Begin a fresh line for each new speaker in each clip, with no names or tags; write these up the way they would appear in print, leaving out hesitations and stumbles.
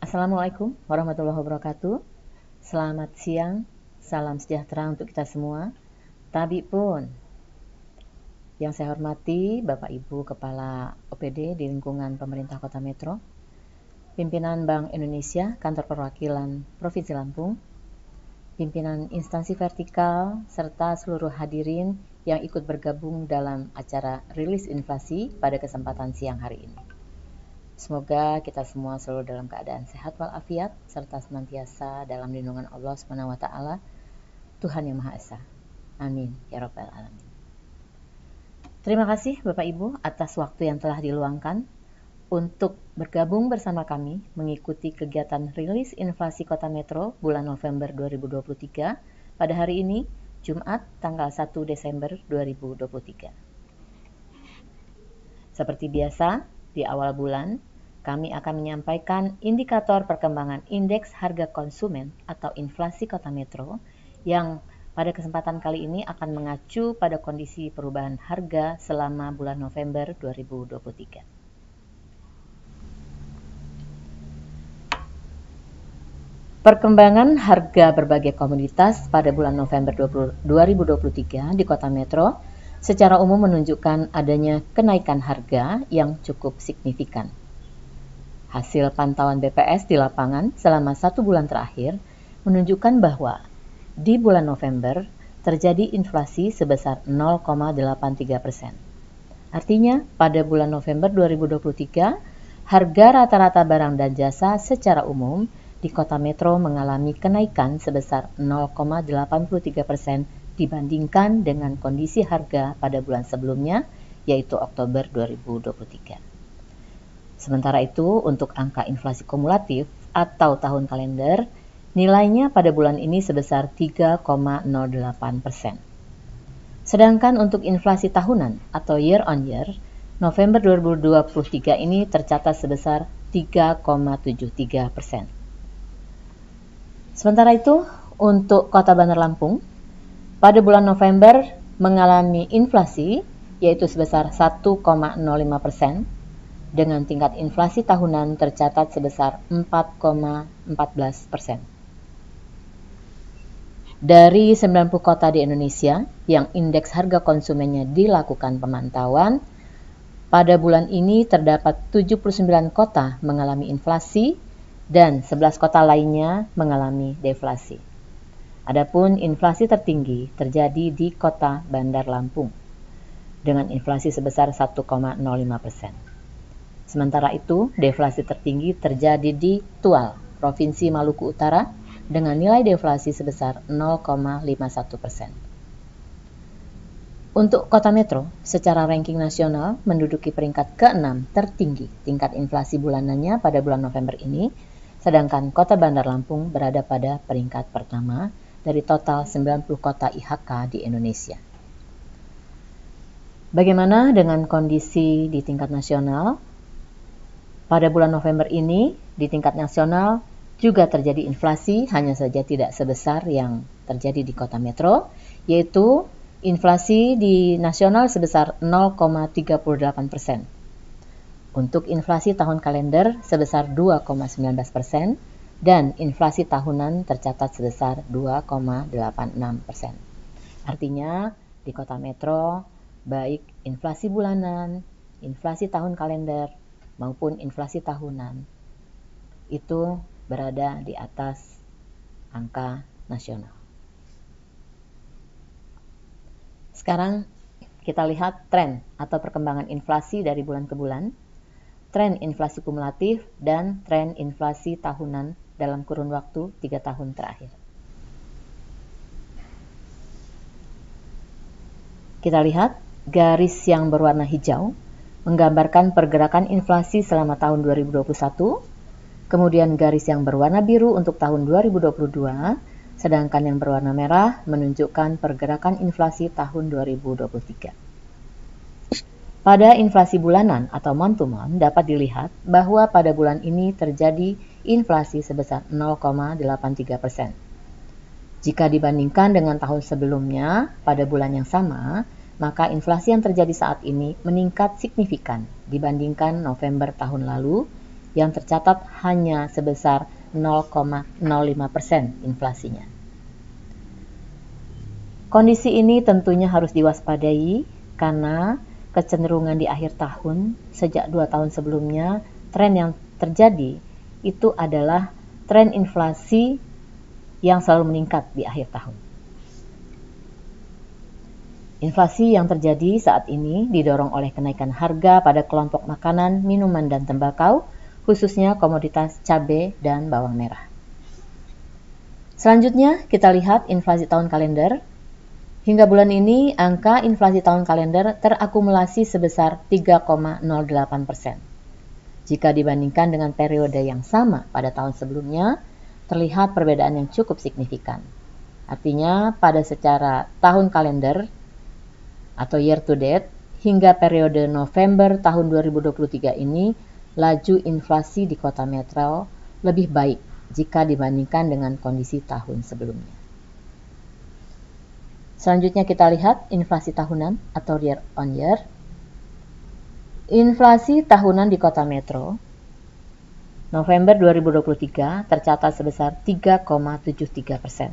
Assalamualaikum warahmatullahi wabarakatuh. Selamat siang, salam sejahtera untuk kita semua. Tabi pun, yang saya hormati Bapak Ibu Kepala OPD di lingkungan pemerintah Kota Metro, pimpinan Bank Indonesia, Kantor Perwakilan Provinsi Lampung, pimpinan instansi vertikal, serta seluruh hadirin yang ikut bergabung dalam acara rilis inflasi pada kesempatan siang hari ini. Semoga kita semua selalu dalam keadaan sehat walafiat serta senantiasa dalam lindungan Allah SWT, Tuhan Yang Maha Esa. Amin ya rabbal alamin. Terima kasih Bapak Ibu atas waktu yang telah diluangkan untuk bergabung bersama kami mengikuti kegiatan rilis inflasi Kota Metro bulan November 2023 pada hari ini, Jumat tanggal 1 Desember 2023. Seperti biasa, di awal bulan kami akan menyampaikan indikator perkembangan indeks harga konsumen atau inflasi Kota Metro yang pada kesempatan kali ini akan mengacu pada kondisi perubahan harga selama bulan November 2023. Perkembangan harga berbagai komoditas pada bulan November 2023 di Kota Metro secara umum menunjukkan adanya kenaikan harga yang cukup signifikan. Hasil pantauan BPS di lapangan selama 1 bulan terakhir menunjukkan bahwa di bulan November terjadi inflasi sebesar 0,83%. Artinya, pada bulan November 2023, harga rata-rata barang dan jasa secara umum di Kota Metro mengalami kenaikan sebesar 0,83% dibandingkan dengan kondisi harga pada bulan sebelumnya, yaitu Oktober 2023. Sementara itu, untuk angka inflasi kumulatif atau tahun kalender, nilainya pada bulan ini sebesar 3,08%. Sedangkan untuk inflasi tahunan atau year on year, November 2023 ini tercatat sebesar 3,73%. Sementara itu, untuk Kota Bandar Lampung, pada bulan November mengalami inflasi yaitu sebesar 1,05%, dengan tingkat inflasi tahunan tercatat sebesar 4,14%. Dari 90 kota di Indonesia yang indeks harga konsumennya dilakukan pemantauan, pada bulan ini terdapat 79 kota mengalami inflasi dan 11 kota lainnya mengalami deflasi. Adapun inflasi tertinggi terjadi di Kota Bandar Lampung dengan inflasi sebesar 1,05%. Sementara itu, deflasi tertinggi terjadi di Tual, Provinsi Maluku Utara, dengan nilai deflasi sebesar 0,51%. Untuk Kota Metro, secara ranking nasional menduduki peringkat ke-6 tertinggi tingkat inflasi bulanannya pada bulan November ini, sedangkan Kota Bandar Lampung berada pada peringkat pertama dari total 90 kota IHK di Indonesia. Bagaimana dengan kondisi di tingkat nasional? Pada bulan November ini, di tingkat nasional juga terjadi inflasi, hanya saja tidak sebesar yang terjadi di Kota Metro, yaitu inflasi di nasional sebesar 0,38%. Untuk inflasi tahun kalender sebesar 2,19% dan inflasi tahunan tercatat sebesar 2,86%. Artinya, di Kota Metro, baik inflasi bulanan, inflasi tahun kalender, maupun inflasi tahunan itu berada di atas angka nasional. Sekarang kita lihat tren atau perkembangan inflasi dari bulan ke bulan, tren inflasi kumulatif dan tren inflasi tahunan dalam kurun waktu 3 tahun terakhir. Kita lihat garis yang berwarna hijau menggambarkan pergerakan inflasi selama tahun 2021, kemudian garis yang berwarna biru untuk tahun 2022, sedangkan yang berwarna merah menunjukkan pergerakan inflasi tahun 2023. Pada inflasi bulanan atau month to month dapat dilihat bahwa pada bulan ini terjadi inflasi sebesar 0,83%. Jika dibandingkan dengan tahun sebelumnya pada bulan yang sama, maka inflasi yang terjadi saat ini meningkat signifikan dibandingkan November tahun lalu, yang tercatat hanya sebesar 0,05% inflasinya. Kondisi ini tentunya harus diwaspadai karena kecenderungan di akhir tahun sejak 2 tahun sebelumnya, tren yang terjadi itu adalah tren inflasi yang selalu meningkat di akhir tahun. Inflasi yang terjadi saat ini didorong oleh kenaikan harga pada kelompok makanan, minuman, dan tembakau, khususnya komoditas cabai dan bawang merah. Selanjutnya, kita lihat inflasi tahun kalender. Hingga bulan ini, angka inflasi tahun kalender terakumulasi sebesar 3,08%. Jika dibandingkan dengan periode yang sama pada tahun sebelumnya, terlihat perbedaan yang cukup signifikan. Artinya, pada secara tahun kalender atau year to date, hingga periode November tahun 2023 ini, laju inflasi di kota metro lebih baik jika dibandingkan dengan kondisi tahun sebelumnya. Selanjutnya kita lihat inflasi tahunan atau year on year. Inflasi tahunan di kota metro November 2023 tercatat sebesar 3,73%.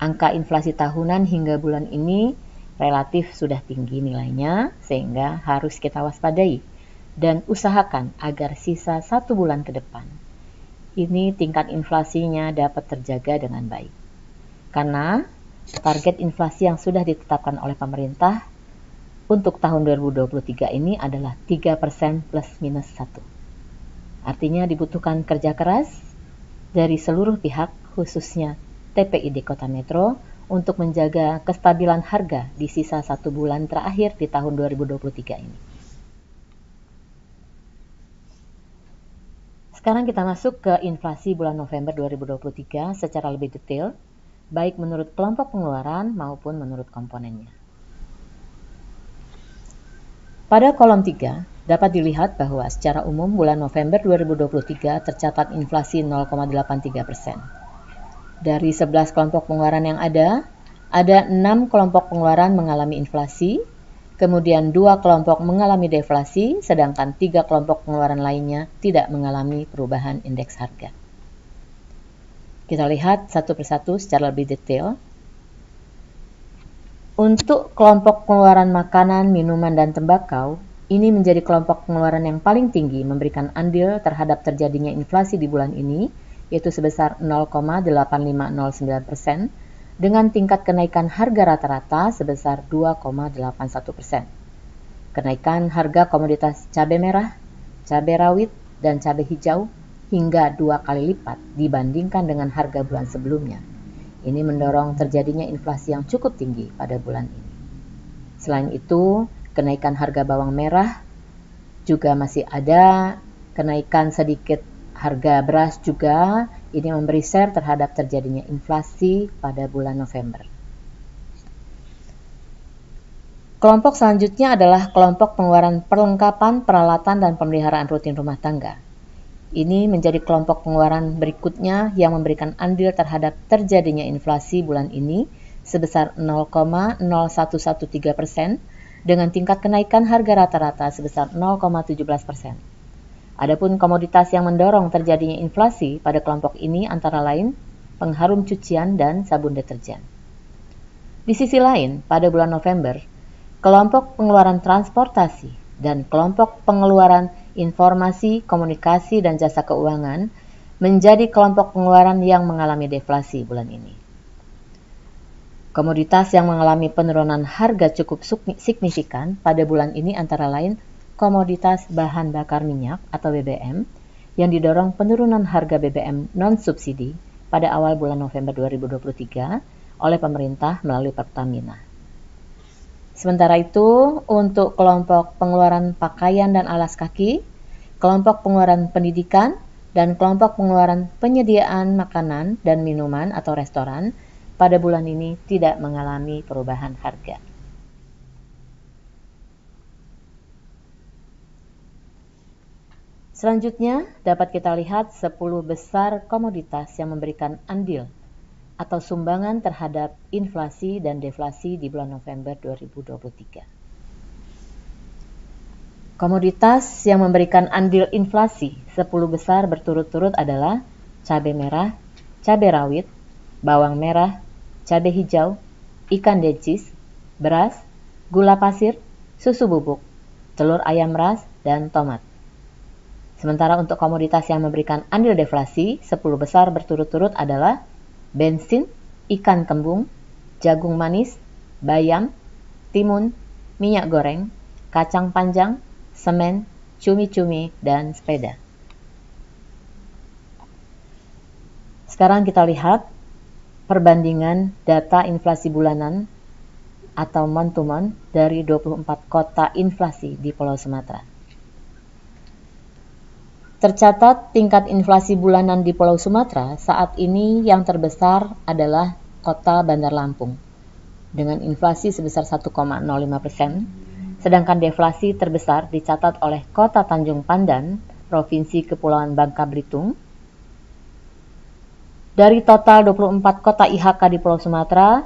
Angka inflasi tahunan hingga bulan ini relatif sudah tinggi nilainya, sehingga harus kita waspadai dan usahakan agar sisa 1 bulan ke depan ini tingkat inflasinya dapat terjaga dengan baik. Karena target inflasi yang sudah ditetapkan oleh pemerintah untuk tahun 2023 ini adalah 3% plus minus 1. Artinya dibutuhkan kerja keras dari seluruh pihak, khususnya TPID Kota Metro, untuk menjaga kestabilan harga di sisa 1 bulan terakhir di tahun 2023 ini. Sekarang kita masuk ke inflasi bulan November 2023 secara lebih detail, baik menurut kelompok pengeluaran maupun menurut komponennya. Pada kolom 3, dapat dilihat bahwa secara umum bulan November 2023 tercatat inflasi 0,83%. Dari 11 kelompok pengeluaran yang ada 6 kelompok pengeluaran mengalami inflasi, kemudian 2 kelompok mengalami deflasi, sedangkan 3 kelompok pengeluaran lainnya tidak mengalami perubahan indeks harga. Kita lihat satu persatu secara lebih detail. Untuk kelompok pengeluaran makanan, minuman, dan tembakau, ini menjadi kelompok pengeluaran yang paling tinggi memberikan andil terhadap terjadinya inflasi di bulan ini, yaitu sebesar 0,8509% dengan tingkat kenaikan harga rata-rata sebesar 2,81%. Kenaikan harga komoditas cabai merah, cabai rawit, dan cabai hijau hingga 2 kali lipat dibandingkan dengan harga bulan sebelumnya. Ini mendorong terjadinya inflasi yang cukup tinggi pada bulan ini. Selain itu, kenaikan harga bawang merah juga masih ada, kenaikan sedikit harga beras juga, ini memberi share terhadap terjadinya inflasi pada bulan November. Kelompok selanjutnya adalah kelompok pengeluaran perlengkapan, peralatan, dan pemeliharaan rutin rumah tangga. Ini menjadi kelompok pengeluaran berikutnya yang memberikan andil terhadap terjadinya inflasi bulan ini sebesar 0,0113% dengan tingkat kenaikan harga rata-rata sebesar 0,17%. Adapun komoditas yang mendorong terjadinya inflasi pada kelompok ini antara lain pengharum cucian dan sabun deterjen. Di sisi lain, pada bulan November, kelompok pengeluaran transportasi dan kelompok pengeluaran informasi, komunikasi, dan jasa keuangan menjadi kelompok pengeluaran yang mengalami deflasi bulan ini. Komoditas yang mengalami penurunan harga cukup signifikan pada bulan ini antara lain komoditas bahan bakar minyak atau BBM yang didorong penurunan harga BBM non-subsidi pada awal bulan November 2023 oleh pemerintah melalui Pertamina. Sementara itu, untuk kelompok pengeluaran pakaian dan alas kaki, kelompok pengeluaran pendidikan, dan kelompok pengeluaran penyediaan makanan dan minuman atau restoran pada bulan ini tidak mengalami perubahan harga. Selanjutnya, dapat kita lihat 10 besar komoditas yang memberikan andil atau sumbangan terhadap inflasi dan deflasi di bulan November 2023. Komoditas yang memberikan andil inflasi 10 besar berturut-turut adalah cabai merah, cabai rawit, bawang merah, cabai hijau, ikan decis, beras, gula pasir, susu bubuk, telur ayam ras, dan tomat. Sementara untuk komoditas yang memberikan andil deflasi 10 besar berturut-turut adalah bensin, ikan kembung, jagung manis, bayam, timun, minyak goreng, kacang panjang, semen, cumi-cumi, dan sepeda. Sekarang kita lihat perbandingan data inflasi bulanan atau month to month dari 24 kota inflasi di Pulau Sumatera. Tercatat tingkat inflasi bulanan di Pulau Sumatera saat ini yang terbesar adalah kota Bandar Lampung dengan inflasi sebesar 1,05%, sedangkan deflasi terbesar dicatat oleh kota Tanjung Pandan, Provinsi Kepulauan Bangka Belitung. Dari total 24 kota IHK di Pulau Sumatera,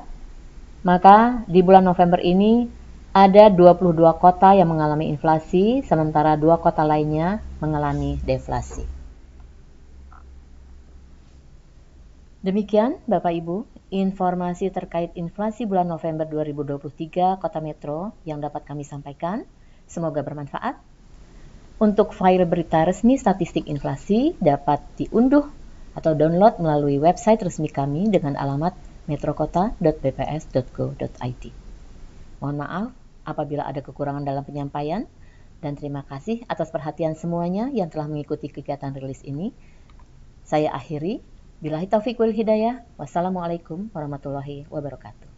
maka di bulan November ini ada 22 kota yang mengalami inflasi, sementara 2 kota lainnya mengalami deflasi. Demikian Bapak Ibu, informasi terkait inflasi bulan November 2023 Kota Metro yang dapat kami sampaikan. Semoga bermanfaat. Untuk file berita resmi statistik inflasi dapat diunduh atau download melalui website resmi kami dengan alamat metrokota.bps.go.id. Mohon maaf apabila ada kekurangan dalam penyampaian, dan terima kasih atas perhatian semuanya yang telah mengikuti kegiatan rilis ini. Saya akhiri. Billahi taufiq wal hidayah. Wassalamualaikum warahmatullahi wabarakatuh.